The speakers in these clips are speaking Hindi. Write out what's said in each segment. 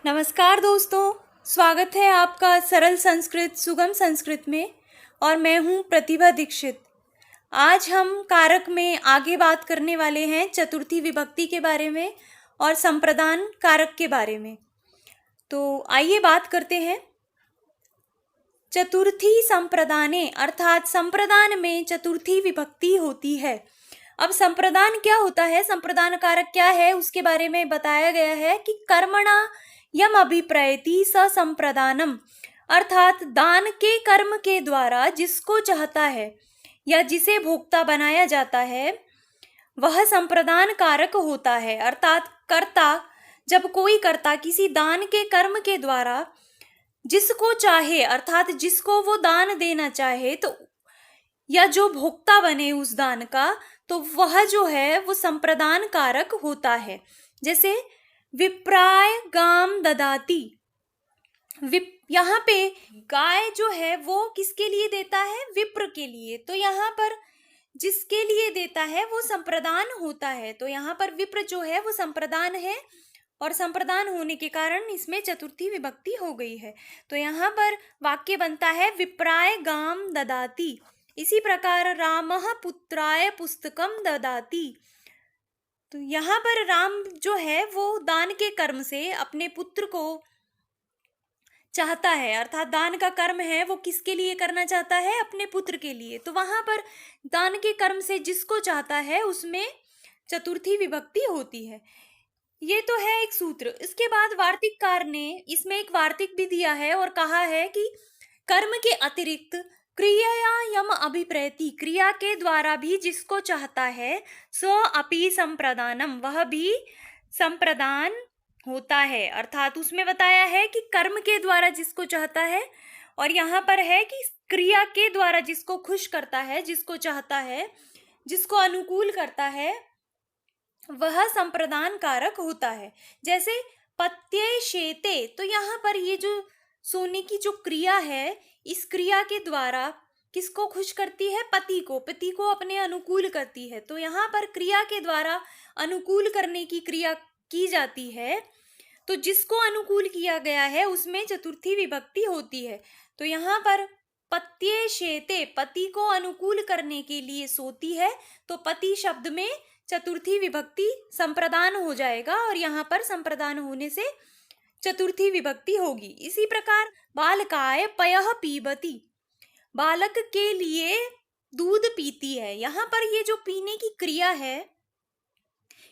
नमस्कार दोस्तों, स्वागत है आपका सरल संस्कृत सुगम संस्कृत में। और मैं हूँ प्रतिभा दीक्षित। आज हम कारक में आगे बात करने वाले हैं चतुर्थी विभक्ति के बारे में और संप्रदान कारक के बारे में। तो आइए बात करते हैं। चतुर्थी संप्रदाने अर्थात संप्रदान में चतुर्थी विभक्ति होती है। अब संप्रदान क्या होता है, संप्रदान कारक क्या है, उसके बारे में बताया गया है कि कर्मणा यम अभिप्रयति स संप्रदानम, अर्थात दान के कर्म के द्वारा जिसको चाहता है या जिसे भोक्ता बनाया जाता है वह संप्रदान कारक होता है। अर्थात कर्ता, जब कोई कर्ता किसी दान के कर्म के द्वारा जिसको चाहे अर्थात जिसको वो दान देना चाहे तो या जो भोक्ता बने उस दान का, तो वह जो है वो संप्रदान कारक होता है। जैसे विप्राय गाम ददाती, यहाँ पे गाय जो है वो किसके लिए देता है, विप्र के लिए। तो यहाँ पर जिसके लिए देता है वो संप्रदान होता है। तो यहाँ पर विप्र जो है वो संप्रदान है और संप्रदान होने के कारण इसमें चतुर्थी विभक्ति हो गई है। तो यहाँ पर वाक्य बनता है विप्राय गाम ददाती। इसी प्रकार रामः पुत्राय पुस्तकम ददाति। तो यहाँ पर राम जो है वो दान के कर्म से अपने पुत्र को चाहता है, अर्थात दान का कर्म है वो किसके लिए करना चाहता है, अपने पुत्र के लिए। तो वहां पर दान के कर्म से जिसको चाहता है उसमें चतुर्थी विभक्ति होती है। ये तो है एक सूत्र। इसके बाद वार्तिककार ने इसमें एक वार्तिक भी दिया है और कहा है कि कर्म के अतिरिक्त क्रिया यम अभिप्रयति, क्रिया के द्वारा भी जिसको चाहता है सो अपि संप्रदानम, वह भी संप्रदान होता है। अर्थात उसमें बताया है कि कर्म के द्वारा जिसको चाहता है और यहाँ पर है कि क्रिया के द्वारा जिसको खुश करता है, जिसको चाहता है, जिसको अनुकूल करता है, वह संप्रदान कारक होता है। जैसे पत्ये शेते, तो यहाँ पर ये जो सोने की जो क्रिया है, इस क्रिया के द्वारा किसको खुश करती है, पति को, पति को अपने अनुकूल करती है। तो यहाँ पर क्रिया के द्वारा अनुकूल करने की क्रिया की जाती है, तो जिसको अनुकूल किया गया है उसमें चतुर्थी विभक्ति होती है। तो यहाँ पर पत्ये शेते, पति को अनुकूल करने के लिए सोती है, तो पति शब्द में चतुर्थी विभक्ति संप्रदान हो जाएगा और यहाँ पर संप्रदान होने से चतुर्थी विभक्ति होगी। इसी प्रकार बालकाय पयः पीबती, बालक के लिए दूध पीती है। यहाँ पर ये जो पीने की क्रिया है,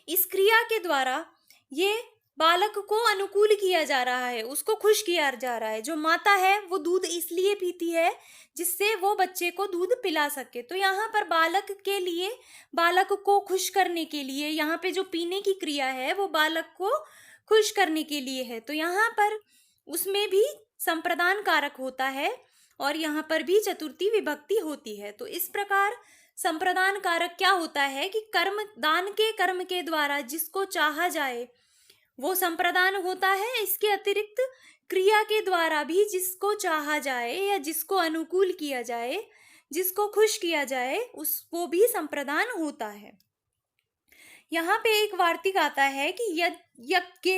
इस क्रिया के द्वारा ये बालक को अनुकूल किया जा रहा है, उसको खुश किया जा रहा है। जो माता है वो दूध इसलिए पीती है जिससे वो बच्चे को दूध पिला सके। तो यहाँ पर बालक के लिए, बालक को खुश करने के लिए यहाँ पे जो पीने की क्रिया है वो बालक को खुश करने के लिए है। तो यहाँ पर उसमें भी संप्रदान कारक होता है और यहाँ पर भी चतुर्थी विभक्ति होती है। तो इस प्रकार संप्रदान कारक क्या होता है कि कर्म, दान के कर्म के द्वारा जिसको चाहा जाए वो संप्रदान होता है। इसके अतिरिक्त क्रिया के द्वारा भी जिसको चाहा जाए या जिसको अनुकूल किया जाए, जिसको खुश किया जाए, उस वो भी संप्रदान होता है। यहाँ पे एक वार्तिक आता है कि यज्ञ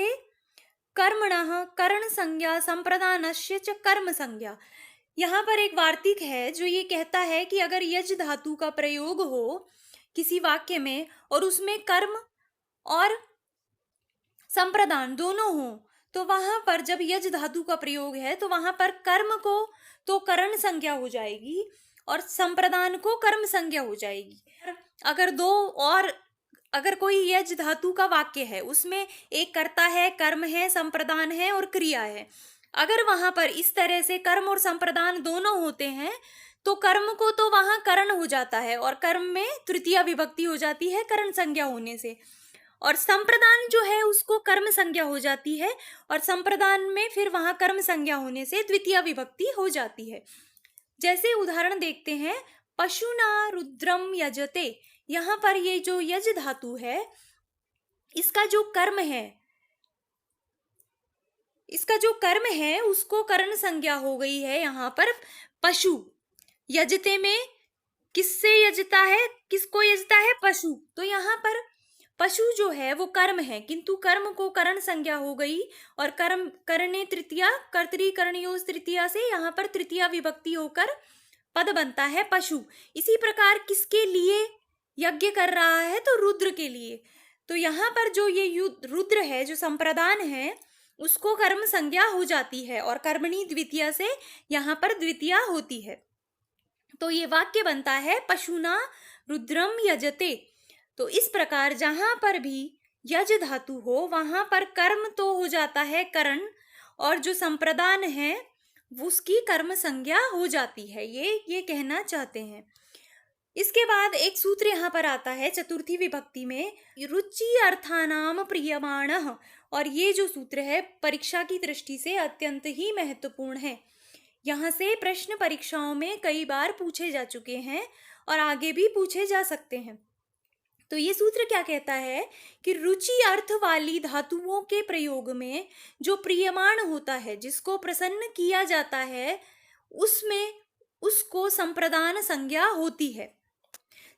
कर्मणः कर्ण संज्ञा संप्रदानस्य च कर्म संज्ञा। यहाँ पर एक वार्तिक है जो ये कहता है कि अगर यज धातु का प्रयोग हो किसी वाक्य में और उसमें कर्म और संप्रदान दोनों हो, तो वहां पर जब यज धातु का प्रयोग है तो वहां पर कर्म को तो करण संज्ञा हो जाएगी और संप्रदान को कर्म संज्ञा हो जाएगी। अगर कोई यज धातु का वाक्य है, उसमें एक कर्ता है, कर्म है, संप्रदान है और क्रिया है, अगर वहां पर इस तरह से कर्म और संप्रदान दोनों होते हैं तो कर्म को तो वहां करण हो जाता है और कर्म में तृतीया विभक्ति हो जाती है करण संज्ञा होने से, और संप्रदान जो है उसको कर्म संज्ञा हो जाती है और संप्रदान में फिर वहां कर्म संज्ञा होने से द्वितीय विभक्ति हो जाती है। जैसे उदाहरण देखते हैं, पशुना रुद्रम यजते। यहाँ पर ये जो यज धातु है इसका जो कर्म है उसको कर्ण संज्ञा हो गई है। यहाँ पर पशु, यजते में किससे यजता है, किसको यजता है, पशु। तो यहाँ पर पशु जो है वो कर्म है, किंतु कर्म को करण संज्ञा हो गई और कर्म करने तृतीया कर्तरीकरणयोज तृतीया से यहाँ पर तृतीया विभक्ति होकर पद बनता है पशु। इसी प्रकार किसके लिए यज्ञ कर रहा है? तो रुद्र के लिए। तो यहाँ पर जो ये रुद्र है, जो संप्रदान है, उसको कर्म संज्ञा हो जाती है और कर्मणि द्वितीया से यहाँ पर द्वितीया होती है। तो ये वाक्य बनता है पशुना रुद्रम यजते। तो इस प्रकार जहां पर भी यज धातु हो वहां पर कर्म तो हो जाता है करण, और जो संप्रदान है उसकी कर्म संज्ञा हो जाती है, ये कहना चाहते हैं। इसके बाद एक सूत्र यहाँ पर आता है चतुर्थी विभक्ति में, रुचि अर्थानाम प्रियमाणः, और ये जो सूत्र है परीक्षा की दृष्टि से अत्यंत ही महत्वपूर्ण है। यहाँ से प्रश्न परीक्षाओं में कई बार पूछे जा चुके हैं और आगे भी पूछे जा सकते हैं। तो ये सूत्र क्या कहता है कि रुचि अर्थ वाली धातुओं के प्रयोग में जो प्रियमाण होता है, जिसको प्रसन्न किया जाता है, उसमें उसको संप्रदान संज्ञा होती है।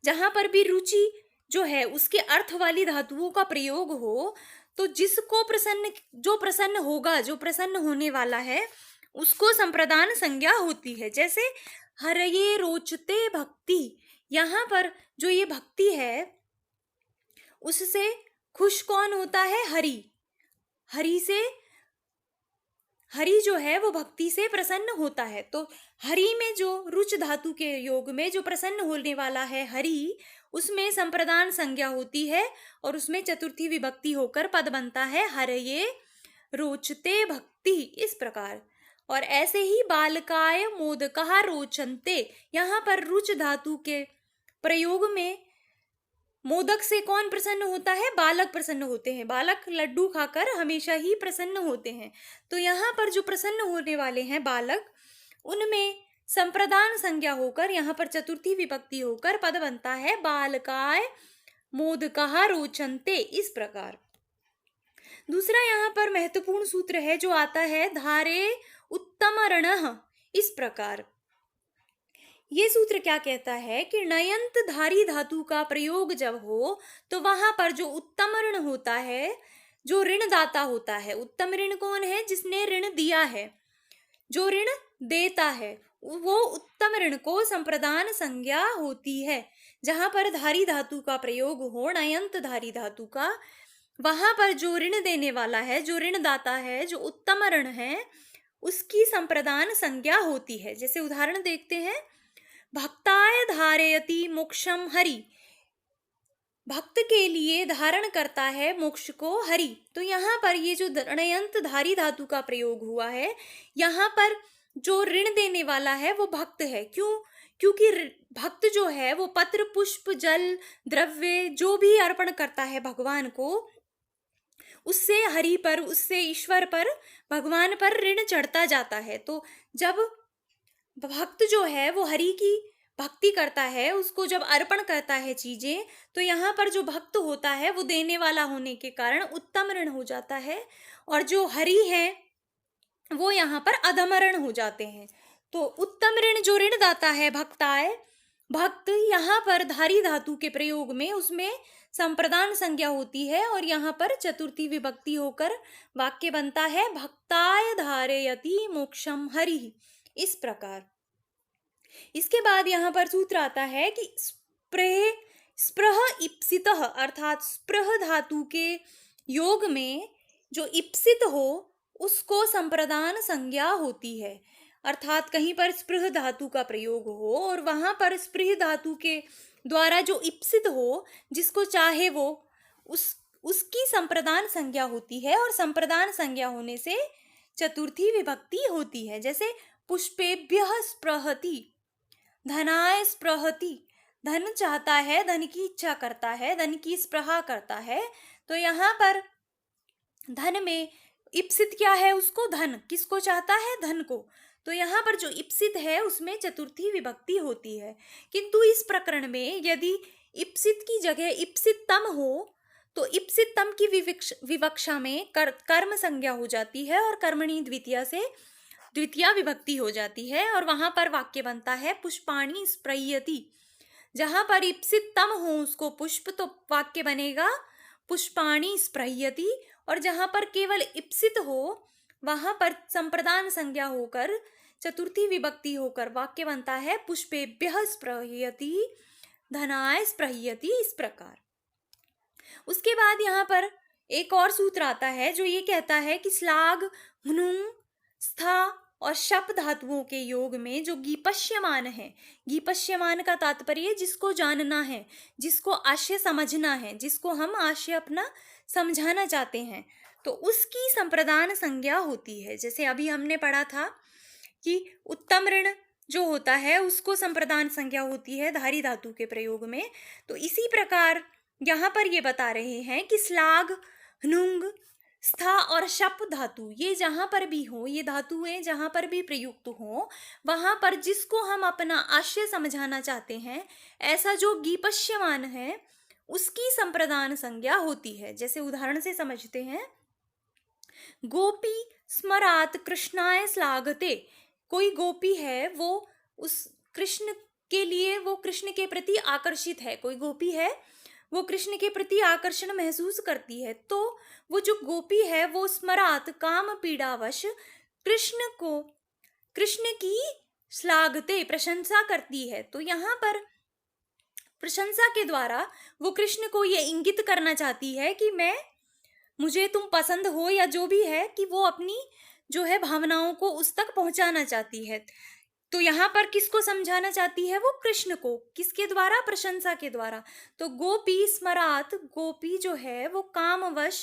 जहां पर भी रुचि जो है उसके अर्थ वाली धातुओं का प्रयोग हो, तो जिसको जो प्रसन्न होगा, जो प्रसन्न होने वाला है, उसको संप्रदान संज्ञा होती है। जैसे हरये रोचते भक्ति, यहाँ पर जो ये भक्ति है उससे खुश कौन होता है? हरि जो है वो भक्ति से प्रसन्न होता है। तो हरि में जो रुच धातु के योग में जो प्रसन्न होने वाला है हरि, उसमें संप्रदान संज्ञा होती है और उसमें चतुर्थी विभक्ति होकर पद बनता है हरये रोचते भक्ति, इस प्रकार। और ऐसे ही बालकाय मोदकः रोचन्ते, यहाँ पर रुच धातु के प्रयोग में मोदक से कौन प्रसन्न होता है? बालक प्रसन्न होते हैं। बालक लड्डू खाकर हमेशा ही प्रसन्न होते हैं। तो यहाँ पर जो प्रसन्न होने वाले हैं बालक, उनमें संप्रदान संज्ञा होकर यहाँ पर चतुर्थी विभक्ति होकर पद बनता है बालकाय मोदकः रोचन्ते, इस प्रकार। दूसरा यहाँ पर महत्वपूर्ण सूत्र है जो आता है धारे उत्तमरणः, इस प्रकार। ये सूत्र क्या कहता है कि नयंत धारी धातु का प्रयोग जब हो तो वहां पर जो उत्तम ऋण होता है, जो ऋणदाता होता है, उत्तम ऋण कौन है? जिसने ऋण दिया है, जो ऋण देता है, वो उत्तम ऋण को संप्रदान संज्ञा होती है। जहां पर धारी धातु का प्रयोग हो, नयंत धारी धातु का, वहां पर जो ऋण देने वाला है, जो ऋणदाता है, जो उत्तम ऋण है, उसकी संप्रदान संज्ञा होती है। जैसे उदाहरण देखते हैं, भक्ताय धारयति मोक्षम हरि, भक्त के लिए धारण करता है मोक्ष को हरि। तो यहाँ पर ये जो णयंत धारी धातु का प्रयोग हुआ है, यहाँ पर जो ऋण देने वाला है वो भक्त है। क्यों? क्योंकि भक्त जो है वो पत्र पुष्प जल द्रव्य जो भी अर्पण करता है भगवान को, उससे हरि पर, उससे ईश्वर पर, भगवान पर ऋण चढ़ता जाता है। तो जब भक्त जो है वो हरि की भक्ति करता है, उसको जब अर्पण करता है चीजें, तो यहाँ पर जो भक्त होता है वो देने वाला होने के कारण उत्तम ऋण हो जाता है, और जो हरि है वो यहाँ पर अधम ऋण हो जाते हैं। तो उत्तम ऋण जो ऋणदाता है भक्ताय, भक्त, यहाँ पर धारी धातु के प्रयोग में उसमें संप्रदान संज्ञा होती है और यहाँ पर चतुर्थी विभक्ति होकर वाक्य बनता है भक्ताय धारयति मोक्षम हरि, इस प्रकार। इसके बाद यहाँ पर सूत्र आता है कि स्पृह इप्सितः, अर्थात स्पृह धातु के योग में जो इप्सित हो उसको संप्रदान संज्ञा होती है। अर्थात कहीं पर स्पृह धातु का प्रयोग हो और वहां पर स्पृह धातु के द्वारा जो इप्सित हो, जिसको चाहे वो, उसकी संप्रदान संज्ञा होती है, और संप्रदान संज्ञा होने से चतुर्थी विभक्ति होती है। जैसे पुष्पेभ्यः स्पृहति, धनाय स्पृहति, धन चाहता है, धन की इच्छा करता है, धन की स्पृहा करता है। तो यहाँ पर धन में इप्सित क्या है? उसको धन, किसको चाहता है? धन को। तो यहाँ पर जो इप्सित है उसमें चतुर्थी विभक्ति होती है। किंतु इस प्रकरण में यदि इप्सित की जगह इप्सितम हो तो इप्सितम की विवक्षा में कर्म संज्ञा हो जाती है और कर्मणि द्वितीया से द्वितीया विभक्ति हो जाती है, और वहां पर वाक्य बनता है पुष्पाणि स्प्रयति। जहां पर इप्सितम हो उसको पुष्प, तो वाक्य बनेगा पुष्पाणि स्पृह्यति, और जहां पर केवल इप्सित हो वहां पर संप्रदान संज्ञा होकर चतुर्थी विभक्ति होकर वाक्य बनता है पुष्पेभ्यः स्पृह्यति धनाय स्पृह्यति, इस प्रकार। उसके बाद यहाँ पर एक और सूत्र आता है जो ये कहता है कि स्लाग, ह्नुङ्, स्था और शप धातुओं के योग में जो गीपश्यमान है, गीपश्यमान का तात्पर्य जिसको जानना है, जिसको आशय समझना है, जिसको हम आशय अपना समझाना चाहते हैं, तो उसकी संप्रदान संज्ञा होती है। जैसे अभी हमने पढ़ा था कि उत्तम ऋण जो होता है उसको संप्रदान संज्ञा होती है धारी धातु के प्रयोग में। तो इसी प्रकार यहाँ पर ये बता रहे हैं कि स्लाग, ह्नुङ्, स्था और शप धातु ये जहाँ पर भी हो, ये धातुएं जहाँ पर भी प्रयुक्त हो, वहाँ पर जिसको हम अपना आशय समझाना चाहते हैं, ऐसा जो गीपश्यमान है उसकी संप्रदान संज्ञा होती है। जैसे उदाहरण से समझते हैं, गोपी स्मरात कृष्णाय श्लाघते। कोई गोपी है वो उस कृष्ण के लिए, वो कृष्ण के प्रति आकर्षित है, कोई गोपी है वो कृष्ण के प्रति आकर्षण महसूस करती है, तो वो जो गोपी है वो स्मरात काम पीड़ावश कृष्ण को, कृष्ण की श्लाघते प्रशंसा करती है। तो यहाँ पर प्रशंसा के द्वारा वो कृष्ण को ये इंगित करना चाहती है कि मुझे तुम पसंद हो, या जो भी है, कि वो अपनी जो है भावनाओं को उस तक पहुंचाना चाहती है। तो यहाँ पर किसको समझाना चाहती है? वो कृष्ण को। किसके द्वारा? प्रशंसा के द्वारा। तो गोपी स्मरात, गोपी जो है वो कामवश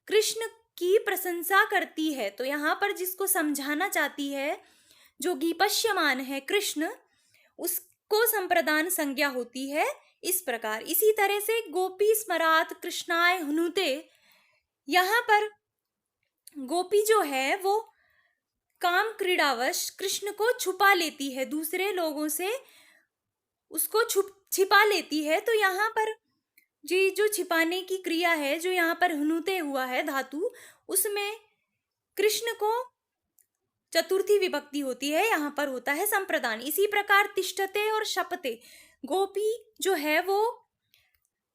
कृष्ण की प्रशंसा करती है। तो यहाँ पर जिसको समझाना चाहती है, जो गीपश्यमान है कृष्ण, उसको संप्रदान संज्ञा होती है इस प्रकार। इसी तरह से गोपी स्मरात कृष्णाय हनुते, यहाँ पर गोपी जो है वो काम क्रीड़ावश कृष्ण को छुपा लेती है, दूसरे लोगों से उसको छिपा लेती है। तो यहाँ पर जी जो छिपाने की क्रिया है, जो यहाँ पर हनुते हुआ है धातु, उसमें कृष्ण को चतुर्थी विभक्ति होती है, यहाँ पर होता है संप्रदान। इसी प्रकार तिष्ठते और शपते, गोपी जो है वो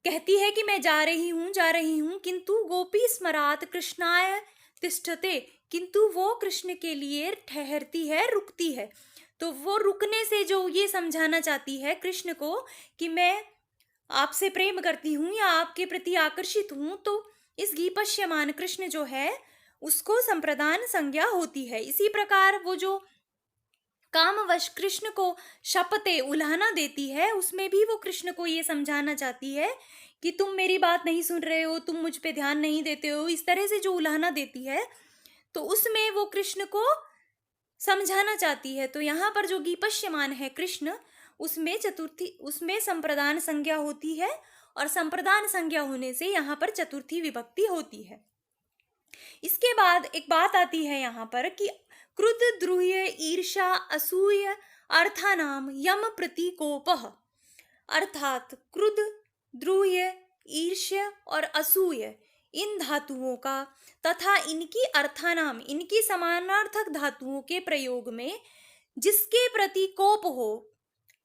कहती है कि मैं जा रही हूँ, किंतु गोपी स्मरात कृष्णाय तिष्ठते, किंतु वो कृष्ण के लिए ठहरती है, रुकती है। तो वो रुकने से जो ये समझाना चाहती है कृष्ण को कि मैं आपसे प्रेम करती हूँ या आपके प्रति आकर्षित हूँ, तो इस गीपश्यमान कृष्ण जो है उसको संप्रदान संज्ञा होती है। इसी प्रकार वो जो कामवश कृष्ण को शपते उल्हाना देती है, उसमें भी वो कृष्ण को ये समझाना चाहती है कि तुम मेरी बात नहीं सुन रहे हो, तुम मुझ पे ध्यान नहीं देते हो, इस तरह से जो उल्हाना देती है, तो उसमें वो कृष्ण को समझाना चाहती है। तो यहाँ पर जो गीपश्यमान है कृष्ण, उसमें चतुर्थी, उसमें संप्रदान संज्ञा होती है, और संप्रदान संज्ञा होने से यहाँ पर चतुर्थी विभक्ति होती है। इसके बाद एक बात आती है यहाँ पर कि क्रुद्ध, द्रूह्य, ईर्षा, असूय अर्थानाम यम प्रतीकोपः, अर्थात क्रुद्ध, द्रूह्य, ईर्ष्य और असूय इन धातुओं का तथा इनकी अर्थानाम, इनकी समानार्थक धातुओं के प्रयोग में जिसके प्रति कोप हो,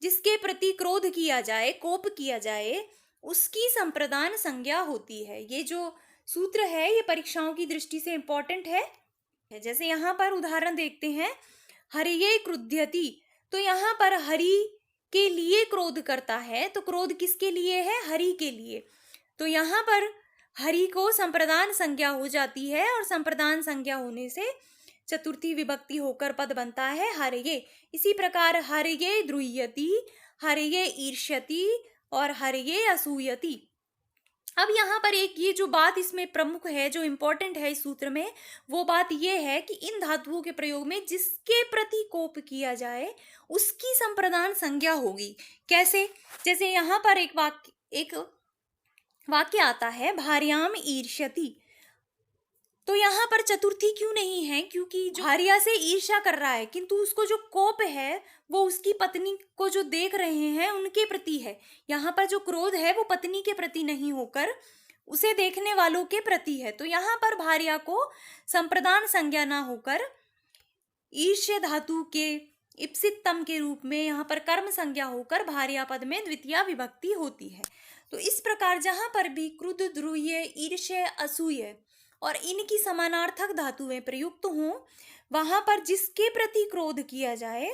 जिसके प्रति क्रोध किया जाए, कोप किया जाए, उसकी संप्रदान संज्ञा होती है। ये जो सूत्र है ये परीक्षाओं की दृष्टि से इंपॉर्टेंट है। जैसे यहाँ पर उदाहरण देखते हैं, हरिये क्रुध्यति, तो यहाँ पर हरि के लिए क्रोध करता है, तो क्रोध किसके लिए है? हरि के लिए। तो यहाँ पर हरि को संप्रदान संज्ञा हो जाती है, और संप्रदान संज्ञा होने से चतुर्थी विभक्ति होकर पद बनता है हरिये। इसी प्रकार हरिये द्रुह्यति, हरिये ईर्ष्यति और हरिये असूयति। अब यहाँ पर एक ये जो बात इसमें प्रमुख है, जो इंपॉर्टेंट है इस सूत्र में, वो बात ये है कि इन धातुओं के प्रयोग में जिसके प्रति कोप किया जाए उसकी संप्रदान संज्ञा होगी। कैसे? जैसे यहाँ पर एक वाक्य आता है, भार्याम ईर्ष्यति, तो यहाँ पर चतुर्थी क्यों नहीं है? क्योंकि जो भार्या से ईर्ष्या कर रहा है, किंतु उसको जो कोप है वो उसकी पत्नी को जो देख रहे हैं उनके प्रति है। यहाँ पर जो क्रोध है वो पत्नी के प्रति नहीं होकर उसे देखने वालों के प्रति है। तो यहाँ पर भार्या को संप्रदान संज्ञा ना होकर ईर्ष्य धातु के इप्सितम के रूप में यहाँ पर कर्म संज्ञा होकर भार्या पद में द्वितीया विभक्ति होती है। तो इस प्रकार जहां पर भी क्रुद्ध, द्रुह्य, ईर्ष्य, असूय और इनकी समानार्थक धातुएं प्रयुक्त हों, वहां पर जिसके प्रति क्रोध किया जाए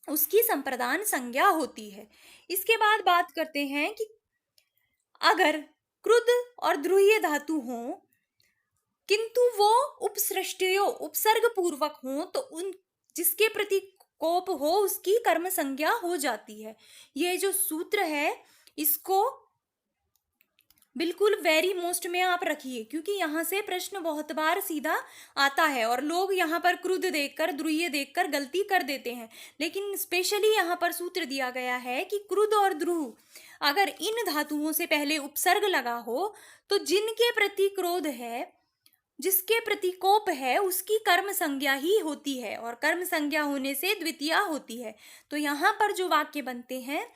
उसकी संप्रदान संज्ञा होती है। इसके बाद बात करते हैं कि अगर क्रुद्ध और द्रुह्य धातु हों किंतु वो उपसृष्टयो उपसर्ग पूर्वक हो, तो उन जिसके प्रति कोप हो उसकी कर्म संज्ञा हो जाती है। ये जो सूत्र है इसको बिल्कुल वेरी मोस्ट में आप रखिए, क्योंकि यहाँ से प्रश्न बहुत बार सीधा आता है और लोग यहाँ पर क्रुद्ध देखकर, द्रुह्य देखकर गलती कर देते हैं। लेकिन स्पेशली यहाँ पर सूत्र दिया गया है कि क्रुद्ध और द्रुह अगर इन धातुओं से पहले उपसर्ग लगा हो तो जिनके प्रति क्रोध है, जिसके प्रति कोप है, उसकी कर्म संज्ञा ही होती है और कर्म संज्ञा होने से द्वितीया होती है। तो यहाँ पर जो वाक्य बनते हैं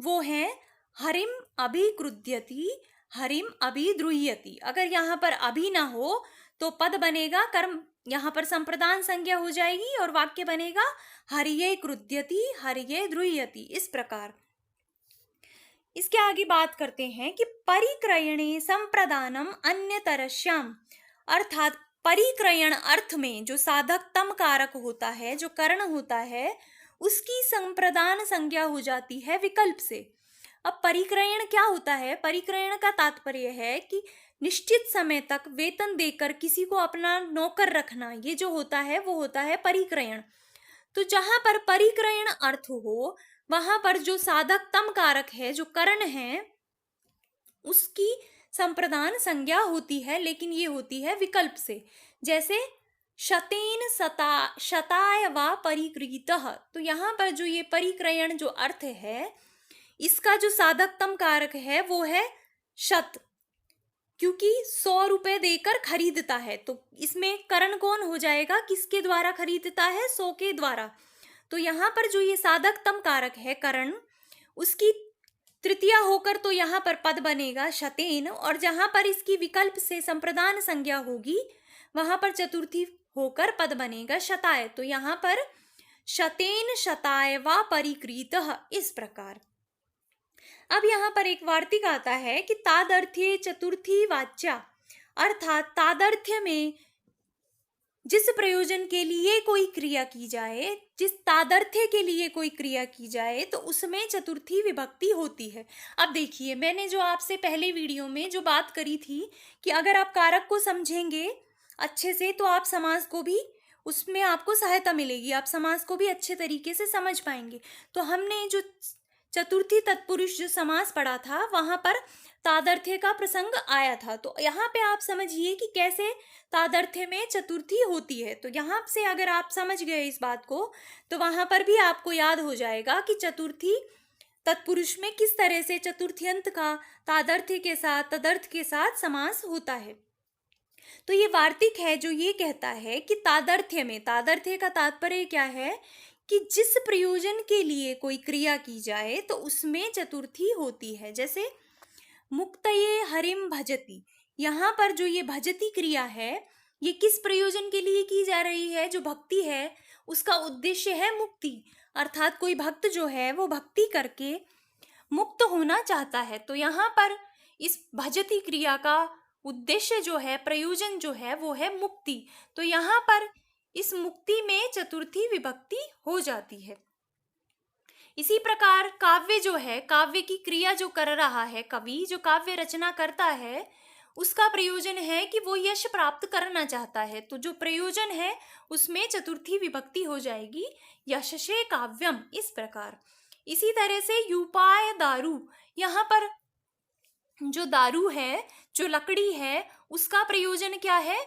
वो है हरिम अभिक्रुध्यति, हरिम अभिद्रुह्यति। अगर यहाँ पर अभी ना हो तो पद बनेगा कर्म, यहाँ पर संप्रदान संज्ञा हो जाएगी और वाक्य बनेगा हरिये क्रुध्यति, हरिये द्रुह्यति। इस प्रकार इसके आगे बात करते हैं कि परिक्रयणे संप्रदानम अन्यतरस्याम, अर्थात परिक्रयण अर्थ में जो साधक तम कारक होता है, जो कर्ण होता है, उसकी संप्रदान संज्ञा हो जाती है विकल्प से। अब परिक्रयण क्या होता है? परिक्रयण का तात्पर्य है कि निश्चित समय तक वेतन देकर किसी को अपना नौकर रखना, ये जो होता है वो होता है परिक्रयण। तो जहां पर परिक्रयण अर्थ हो वहां पर जो साधक तम कारक है, जो कर्ण है, उसकी संप्रदान संज्ञा होती है, लेकिन ये होती है विकल्प से। जैसे शतेन शताय वा परिकृतः, तो यहाँ पर जो ये परिक्रयण जो अर्थ है इसका जो साधक तम कारक है वो है शत, क्योंकि 100 रुपए देकर खरीदता है। तो इसमें कर्ण कौन हो जाएगा? किसके द्वारा खरीदता है? 100 के द्वारा। तो यहाँ पर जो ये साधक तम कारक है कर्ण, उसकी तृतीया होकर तो यहाँ पर पद बनेगा शतेन, और जहां पर इसकी विकल्प से संप्रदान संज्ञा होगी वहां पर चतुर्थी होकर पद बनेगा शताय। तो यहाँ पर शतेन शताय वा परिकृतः। इस प्रकार अब यहाँ पर एक वार्तिक आता है कि तादर्थ्ये चतुर्थी वाच्या, अर्थात तादर्थ्य में जिस प्रयोजन के लिए कोई क्रिया की जाए, जिस तादर्थ्य के लिए कोई क्रिया की जाए तो उसमें चतुर्थी विभक्ति होती है। अब देखिए, मैंने जो आपसे पहले वीडियो में जो बात करी थी कि अगर आप कारक को समझेंगे अच्छे से तो आप समास को भी, उसमें आपको सहायता मिलेगी, आप समास को भी अच्छे तरीके से समझ पाएंगे। तो हमने जो चतुर्थी तत्पुरुष जो समास पढ़ा था वहां पर तादर्थ्य का प्रसंग आया था। तो यहाँ पे आप समझिए कि कैसे तादर्थ्य में चतुर्थी होती है। तो यहाँ से अगर आप समझ गए इस बात को तो वहां पर भी आपको याद हो जाएगा कि चतुर्थी तत्पुरुष में किस तरह से चतुर्थ्यंत का तादर्थ्य के साथ, तदर्थ के साथ समास होता है। तो ये वार्तिक है जो ये कहता है कि तादर्थ्य में, तादर्थ्य का तात्पर्य क्या है कि जिस प्रयोजन के लिए कोई क्रिया की जाए तो उसमें चतुर्थी होती है। जैसे मुक्तये हरिम भजति, यहाँ पर जो ये भजति क्रिया है ये किस प्रयोजन के लिए की जा रही है? जो भक्ति है उसका उद्देश्य है मुक्ति, अर्थात कोई भक्त जो है वो भक्ति करके मुक्त होना चाहता है। तो यहाँ पर इस भजति क्रिया का उद्देश्य जो है, प्रयोजन जो है वो है मुक्ति। तो यहाँ पर इस मुक्ति में चतुर्थी विभक्ति हो जाती है। इसी प्रकार काव्य जो है, काव्य की क्रिया जो कर रहा है कवि, जो काव्य रचना करता है, उसका प्रयोजन है कि वो यश प्राप्त करना चाहता है। तो जो प्रयोजन है उसमें चतुर्थी विभक्ति हो जाएगी, यशसे काव्यम। इस प्रकार इसी तरह से यूपाय दारू, यहाँ पर जो दारू है, जो लकड़ी है, उसका प्रयोजन क्या है?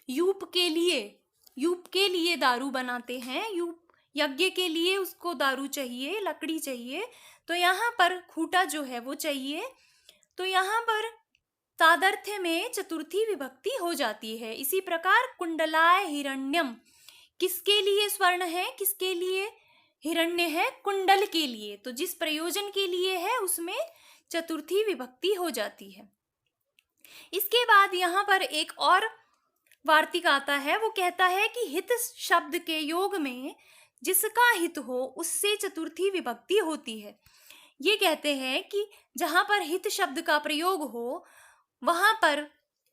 यूप के लिए, यूप के लिए दारू बनाते हैं, यूप यज्ञ के लिए उसको दारू चाहिए, लकड़ी चाहिए। तो यहाँ पर खूंटा जो है वो चाहिए। तो यहाँ पर तादर्थ्य में चतुर्थी विभक्ति हो जाती है। इसी प्रकार कुंडलाय हिरण्यम, किसके लिए स्वर्ण है, किसके लिए हिरण्य है? कुंडल के लिए। तो जिस प्रयोजन के लिए है उसमें चतुर्थी विभक्ति हो जाती है। इसके बाद यहाँ पर एक और वार्तिक आता है, वो कहता है कि हित शब्द के योग में जिसका हित हो उससे चतुर्थी विभक्ति होती है। ये कहते हैं कि जहां पर हित शब्द का प्रयोग हो, वहां पर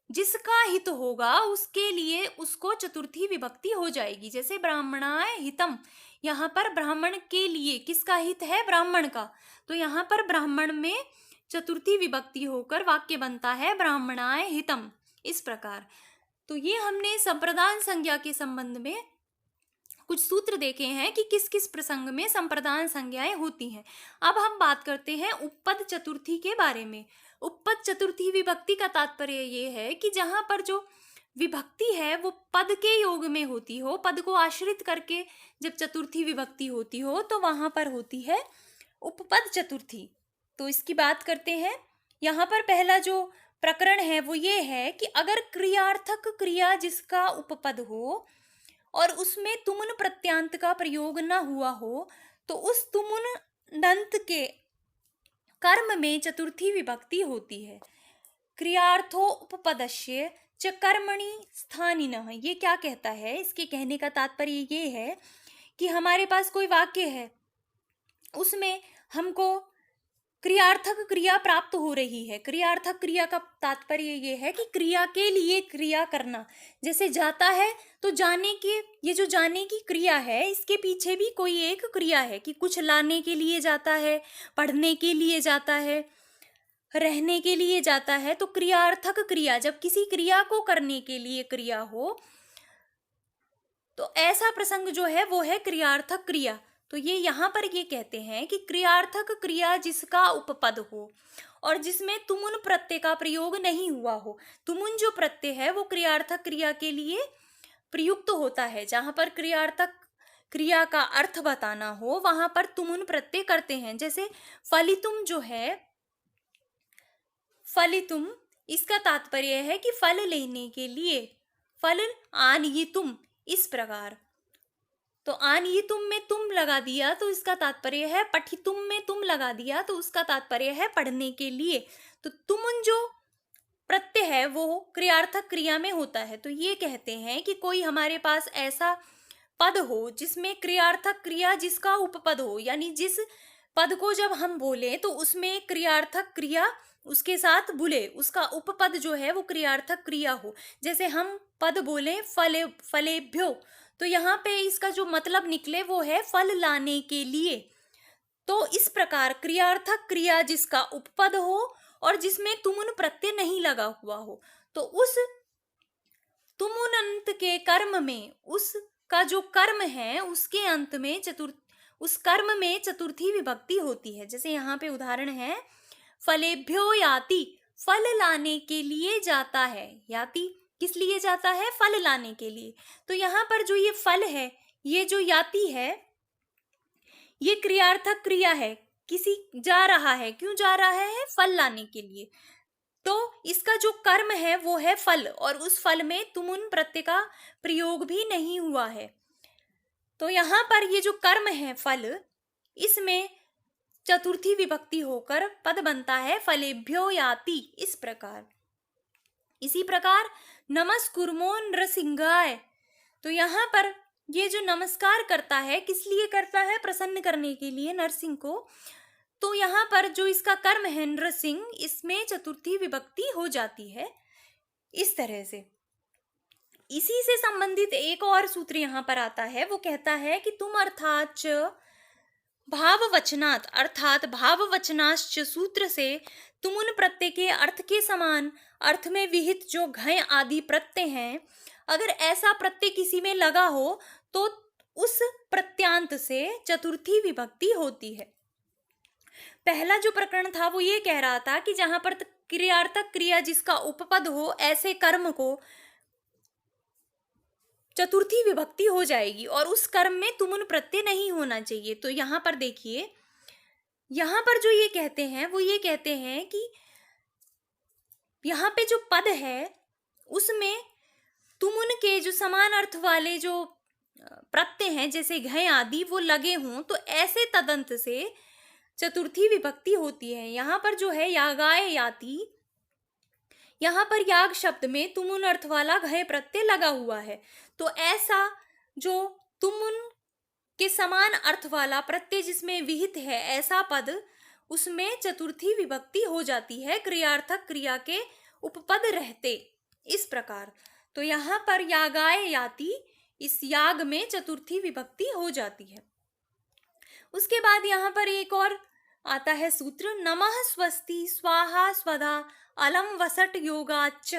जिसका हित होगा उसके लिए उसको चतुर्थी विभक्ति हो जाएगी। जैसे ब्राह्मणाय हितम, यहाँ पर ब्राह्मण के लिए किसका हित है? ब्राह्मण का। तो यहाँ पर ब्राह्मण में चतुर्थी विभक्ति होकर वाक्य बनता है ब्राह्मणाय हितम, इस प्रकार। तो ये हमने संप्रदान संज्ञा के संबंध में कुछ सूत्र देखे हैं कि किस किस प्रसंग में संप्रदान संज्ञाएं होती हैं। अब हम बात करते हैं उपपद चतुर्थी के बारे में। उपपद चतुर्थी विभक्ति का तात्पर्य ये है कि जहां पर जो विभक्ति है वो पद के योग में होती हो, पद को आश्रित करके जब चतुर्थी विभक्ति होती हो तो वहां पर होती है उपपद चतुर्थी। तो इसकी बात करते हैं। यहाँ पर पहला जो प्रकरण है वो ये है कि अगर क्रियार्थक क्रिया जिसका उपपद हो और उसमें तुमुन प्रत्यांत का प्रयोग न हुआ हो तो उस तुमुन दंत के कर्म में चतुर्थी विभक्ति होती है। क्रियार्थो उपपदस्य च कर्मणि स्थानिनः, ये क्या कहता है? इसके कहने का तात्पर्य ये है कि हमारे पास कोई वाक्य है, उसमें हमको क्रियार्थक क्रिया प्राप्त हो रही है। क्रियार्थक क्रिया का तात्पर्य ये है कि क्रिया के लिए क्रिया करना। जैसे जाता है तो जाने के, ये जो जाने की क्रिया है इसके पीछे भी कोई एक क्रिया है कि कुछ लाने के लिए जाता है, पढ़ने के लिए जाता है, रहने के लिए जाता है। तो क्रियार्थक क्रिया, जब किसी क्रिया को करने के लिए क्रिया हो तो ऐसा प्रसंग जो है वो है क्रियार्थक क्रिया। तो ये यहाँ पर ये कहते हैं कि क्रियार्थक क्रिया जिसका उपपद हो और जिसमें तुमुन प्रत्यय का प्रयोग नहीं हुआ हो। तुमुन जो प्रत्यय है वो क्रियार्थक क्रिया के लिए प्रयुक्त होता है। जहां पर क्रियार्थक क्रिया का अर्थ बताना हो वहां पर तुमुन प्रत्यय करते हैं। जैसे फलितुम जो है, फलितुम, इसका तात्पर्य है कि फल लेने के लिए, फल आनयितुम, इस प्रकार। तो आनयितुम में तुम लगा दिया तो इसका तात्पर्य है, पठितुम में तुम लगा दिया तो उसका तात्पर्य है पढ़ने के लिए। तो तुमुन जो प्रत्यय है वो क्रियार्थक क्रिया में होता है। तो ये कहते हैं कि कोई हमारे पास ऐसा पद हो जिसमें क्रियार्थक क्रिया जिसका उपपद हो, यानी जिस पद को जब हम बोले तो उसमें क्रियार्थक क्रिया उसके साथ बुले, उसका उपपद जो है वो क्रियार्थक क्रिया हो। जैसे हम पद बोले फले, फलेभ्यो, तो यहाँ पे इसका जो मतलब निकले वो है फल लाने के लिए। तो इस प्रकार क्रियार्थक क्रिया जिसका उपपद हो और जिसमें तुमुन प्रत्यय नहीं लगा हुआ हो, तो उस तुमुनंत के कर्म में, उसका जो कर्म है उसके अंत में उस कर्म में चतुर्थी विभक्ति होती है। जैसे यहाँ पे उदाहरण है, फलेभ्यो याति, फल लाने के लिए जाता है। याति किस लिए जाता है? फल लाने के लिए। तो यहाँ पर जो ये फल है, ये जो याति है, ये क्रियार्थक क्रिया है। किसी जा रहा है, क्यों जा रहा है? फल लाने के लिए। तो इसका जो कर्म है वो है फल, और उस फल में तुमुन प्रत्यय का प्रयोग भी नहीं हुआ है। तो यहाँ पर ये जो कर्म है फल, इसमें चतुर्थी विभक्ति होकर पद बनता है फलेभ्यो याति, इस प्रकार। इसी प्रकार नमस्कुर्मो नृसिंहाय, तो यहाँ पर ये जो नमस्कार करता है किस लिए करता है? प्रसन्न करने के लिए नरसिंह को। तो यहाँ पर जो इसका कर्म है नृसिंह, इसमें चतुर्थी विभक्ति हो जाती है इस तरह से। इसी से संबंधित एक और सूत्र यहाँ पर आता है, वो कहता है कि तुम अर्थात भाववचनात्, अर्थात भाववचनाश्च सूत्र से तुमुन प्रत्यय के अर्थ के समान अर्थ में विहित जो घय आदि प्रत्यय हैं, अगर ऐसा प्रत्यय किसी में लगा हो तो उस प्रत्यांत से चतुर्थी विभक्ति होती है। पहला जो प्रकरण था वो ये कह रहा था कि जहां पर क्रियार्थक क्रिया जिसका उपपद हो, ऐसे कर्म को चतुर्थी विभक्ति हो जाएगी और उस कर्म में तुमुन प्रत्यय नहीं होना चाहिए। तो यहाँ पर देखिए, यहाँ पर जो ये कहते हैं वो ये कहते हैं कि यहाँ पे जो पद है उसमें तुमुन के जो समान अर्थ वाले जो प्रत्यय हैं जैसे घय आदि वो लगे हों, तो ऐसे तदंत से चतुर्थी विभक्ति होती है। यहाँ पर जो है यागाय याति, यहाँ पर याग शब्द में तुमुन अर्थ वाला घय प्रत्यय लगा हुआ है। तो ऐसा जो तुमुन के समान अर्थ वाला प्रत्यय जिसमें विहित है, ऐसा पद उसमें चतुर्थी विभक्ति हो जाती है क्रियार्थक क्रिया के उपपद रहते। इस प्रकार तो यहाँ पर यागाय याति, इस याग में चतुर्थी विभक्ति हो जाती है। उसके बाद यहाँ पर एक और आता है सूत्र, नमः स्वस्ति स्वाहा स्वधा अलम वसट योगाच।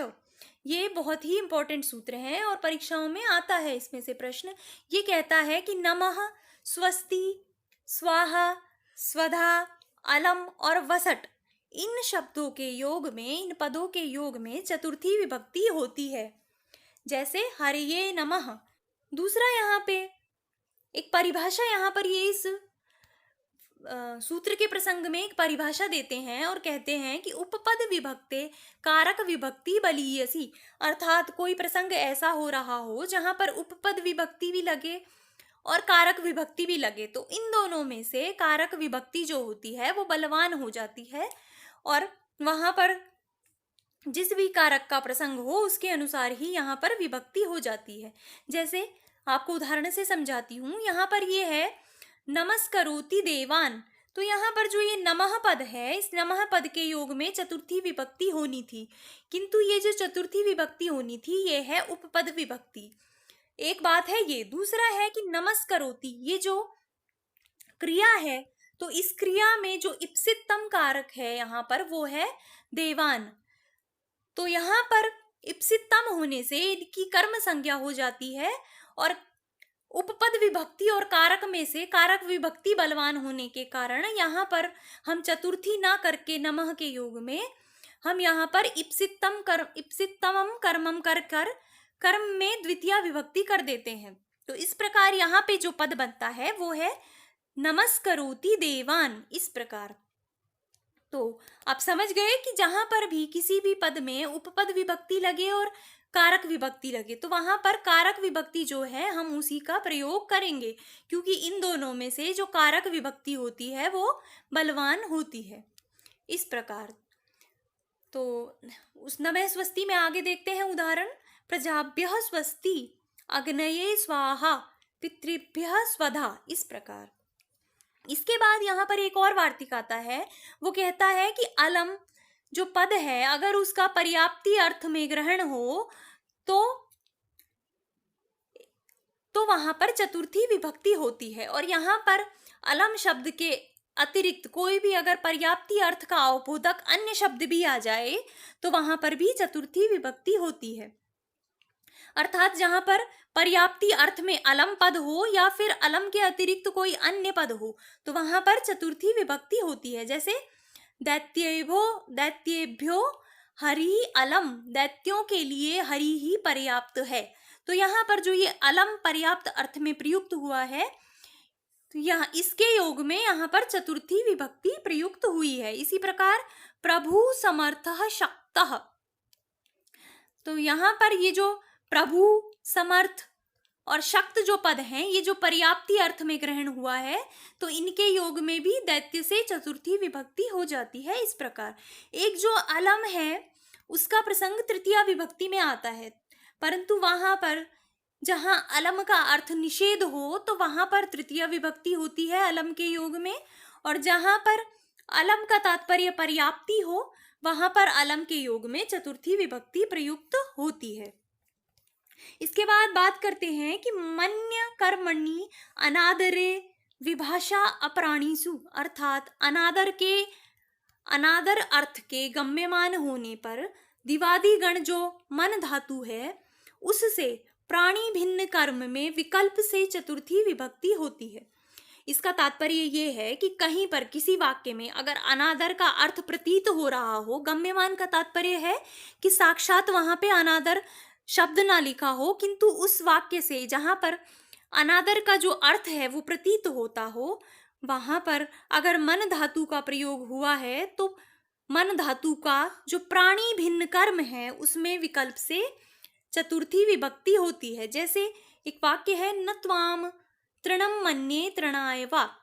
ये बहुत ही इंपॉर्टेंट सूत्र है और परीक्षाओं में आता है इसमें से प्रश्न। ये कहता है कि नमः, स्वस्ति, स्वाहा, स्वधा, अलम और वसट, इन शब्दों के योग में, इन पदों के योग में चतुर्थी विभक्ति होती है। जैसे हरिये नमः। दूसरा यहाँ पे एक परिभाषा, यहाँ पर ये इस सूत्र के प्रसंग में एक परिभाषा देते हैं और कहते हैं कि उपपद विभक्ते कारक विभक्ति बलीयसी, अर्थात कोई प्रसंग ऐसा हो रहा हो जहां पर उपपद विभक्ति भी लगे और कारक विभक्ति भी लगे, तो इन दोनों में से कारक विभक्ति जो होती है वो बलवान हो जाती है और वहां पर जिस भी कारक का प्रसंग हो उसके अनुसार ही यहाँ पर विभक्ति हो जाती है। जैसे आपको उदाहरण से समझाती हूँ। यहाँ पर ये है नमस्करोति देवान, तो यहाँ पर जो ये नमः पद है, इस नमः पद के योग में चतुर्थी विभक्ति होनी थी, किंतु ये जो चतुर्थी विभक्ति होनी थी ये है उपपद विभक्ति। एक बात है ये। दूसरा है कि नमस्करोति, ये जो क्रिया है, तो इस क्रिया में जो इप्सितम कारक है यहाँ पर वो है देवान। तो यहाँ पर इप्सितम होने से इनकी कर्म संज्ञा हो जाती है और उपपद विभक्ति और कारक में से कारक विभक्ति बलवान होने के कारण यहाँ पर हम चतुर्थी ना करके नमः के योग में हम यहाँ पर इप्सितम कर्मम कर कर्म में द्वितीय विभक्ति कर देते हैं। तो इस प्रकार यहाँ पे जो पद बनता है वो है नमस्करोति देवान। इस प्रकार तो आप समझ गए कि जहां पर भी किसी भी पद में उपपद विभक्ति लगे और कारक विभक्ति लगे तो वहां पर कारक विभक्ति जो है हम उसी का प्रयोग करेंगे, क्योंकि इन दोनों में से जो कारक विभक्ति होती है वो बलवान होती है। इस प्रकार तो उस नमः स्वस्ति में आगे देखते हैं उदाहरण, प्रजाभ्यः स्वस्ति अग्नये स्वाहा पितृभ्यः स्वधा। इस प्रकार इसके बाद यहाँ पर एक और वार्तिक आता है, वो कहता है कि अलम जो पद है अगर उसका पर्याप्ति अर्थ में ग्रहण हो तो वहां पर चतुर्थी विभक्ति होती है। और यहाँ पर अलम शब्द के अतिरिक्त कोई भी अगर पर्याप्ति अर्थ का अवबोधक अन्य शब्द भी आ जाए तो वहां पर भी चतुर्थी विभक्ति होती है। अर्थात जहां पर पर्याप्ति अर्थ में अलम पद हो या फिर अलम के अतिरिक्त कोई अन्य पद हो तो वहां पर चतुर्थी विभक्ति होती है। जैसे दैत्येभ्यो हरि अलम, दैत्यों के लिए हरि ही पर्याप्त है। तो यहाँ पर जो ये अलम पर्याप्त अर्थ में प्रयुक्त हुआ है तो यहाँ इसके योग में यहाँ पर चतुर्थी विभक्ति प्रयुक्त हुई है। इसी प्रकार प्रभु समर्थः शक्तः, तो यहाँ पर ये जो प्रभु, समर्थ और शक्त जो पद हैं ये जो पर्याप्ति अर्थ में ग्रहण हुआ है तो इनके योग में भी दैत्य से चतुर्थी विभक्ति हो जाती है। इस प्रकार एक जो अलम है उसका प्रसंग तृतीया विभक्ति में आता है, परंतु वहां पर जहां अलम का अर्थ निषेध हो तो वहां पर तृतीया विभक्ति होती है अलम के योग में, और जहां पर अलम का तात्पर्य पर्याप्ति हो वहां पर अलम के योग में चतुर्थी विभक्ति प्रयुक्त होती है। इसके बाद बात करते हैं कि मन्य कर्मणि अनादरे विभाषा अप्राणीसु, अर्थात अनादर अर्थ के गम्यमान होने पर दिवादी गण जो मन धातु है उससे प्राणी भिन्न कर्म में विकल्प से चतुर्थी विभक्ति होती है। इसका तात्पर्य ये है कि कहीं पर किसी वाक्य में अगर अनादर का अर्थ प्रतीत हो रहा हो, गम्यमान का तात्पर्य है कि साक्षात वहां पे अनादर शब्द ना लिखा हो, किंतु उस वाक्य से जहां पर अनादर का जो अर्थ है वो प्रतीत होता हो वहां पर अगर मन धातु का प्रयोग हुआ है तो मन धातु का जो प्राणी भिन्न कर्म है उसमें विकल्प से चतुर्थी विभक्ति होती है। जैसे एक वाक्य है न त्वाम तृणम मन्ये तृणाय वा,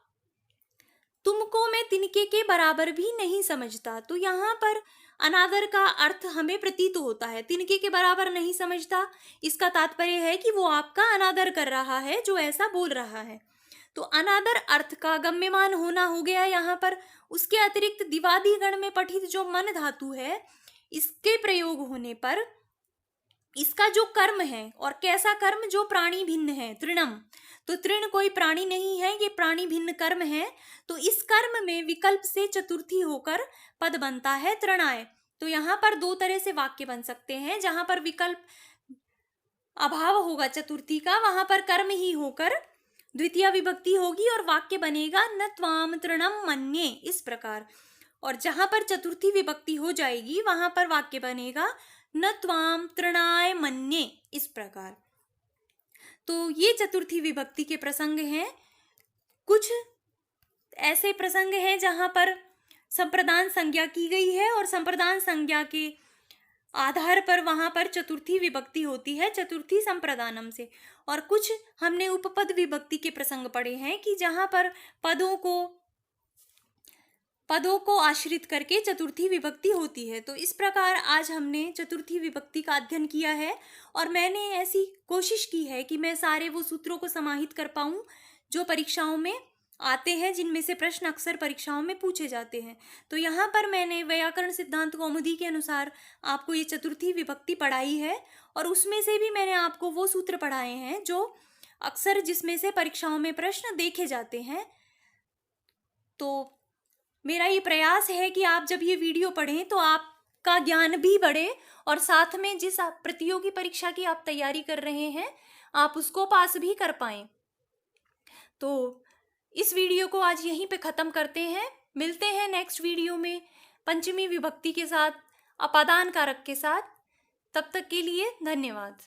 तुमको मैं तिनके के बराबर भी नहीं समझता। तो यहाँ पर अनादर का अर्थ हमें प्रतीत होता है, तिनके के बराबर नहीं समझता, इसका तात्पर्य है कि वो आपका अनादर कर रहा है जो ऐसा बोल रहा है। तो अनादर अर्थ का गम्यमान होना हो गया यहाँ पर। उसके अतिरिक्त दिवादी गण में पठित जो मन धातु है, इसके प्रयोग होने पर इसका जो कर्म है, और कैसा कर्म, जो प्राणी भिन्न है, तृणम, तो तृण कोई प्राणी नहीं है, ये प्राणी भिन्न कर्म है। तो इस कर्म में विकल्प से चतुर्थी होकर पद बनता है तृणाय। तो यहाँ पर दो तरह से वाक्य बन सकते हैं। जहां पर विकल्प अभाव होगा चतुर्थी का, वहां पर कर्म ही होकर द्वितीय विभक्ति होगी और वाक्य बनेगा न त्वाम तृणम मन्ये, इस प्रकार। और जहां पर चतुर्थी विभक्ति हो जाएगी वहां पर वाक्य बनेगा न त्वाम तृणाय मन्ये, इस प्रकार। तो ये चतुर्थी विभक्ति के प्रसंग हैं। कुछ ऐसे प्रसंग हैं जहां पर संप्रदान संज्ञा की गई है और संप्रदान संज्ञा के आधार पर वहां पर चतुर्थी विभक्ति होती है, चतुर्थी संप्रदानम से। और कुछ हमने उपपद विभक्ति के प्रसंग पढ़े हैं कि जहां पर पदों को आश्रित करके चतुर्थी विभक्ति होती है। तो इस प्रकार आज हमने चतुर्थी विभक्ति का अध्ययन किया है और मैंने ऐसी कोशिश की है कि मैं सारे वो सूत्रों को समाहित कर पाऊं जो परीक्षाओं में आते हैं, जिनमें से प्रश्न अक्सर परीक्षाओं में पूछे जाते हैं। तो यहाँ पर मैंने व्याकरण सिद्धांत कौमुदी के अनुसार आपको ये चतुर्थी विभक्ति पढ़ाई है और उसमें से भी मैंने आपको वो सूत्र पढ़ाए हैं जो अक्सर जिसमें से परीक्षाओं में प्रश्न देखे जाते हैं। तो मेरा ये प्रयास है कि आप जब ये वीडियो पढ़ें तो आपका ज्ञान भी बढ़े और साथ में जिस प्रतियोगी परीक्षा की आप तैयारी कर रहे हैं आप उसको पास भी कर पाएं। तो इस वीडियो को आज यहीं पे ख़त्म करते हैं। मिलते हैं नेक्स्ट वीडियो में पंचमी विभक्ति के साथ, अपादान कारक के साथ। तब तक के लिए धन्यवाद।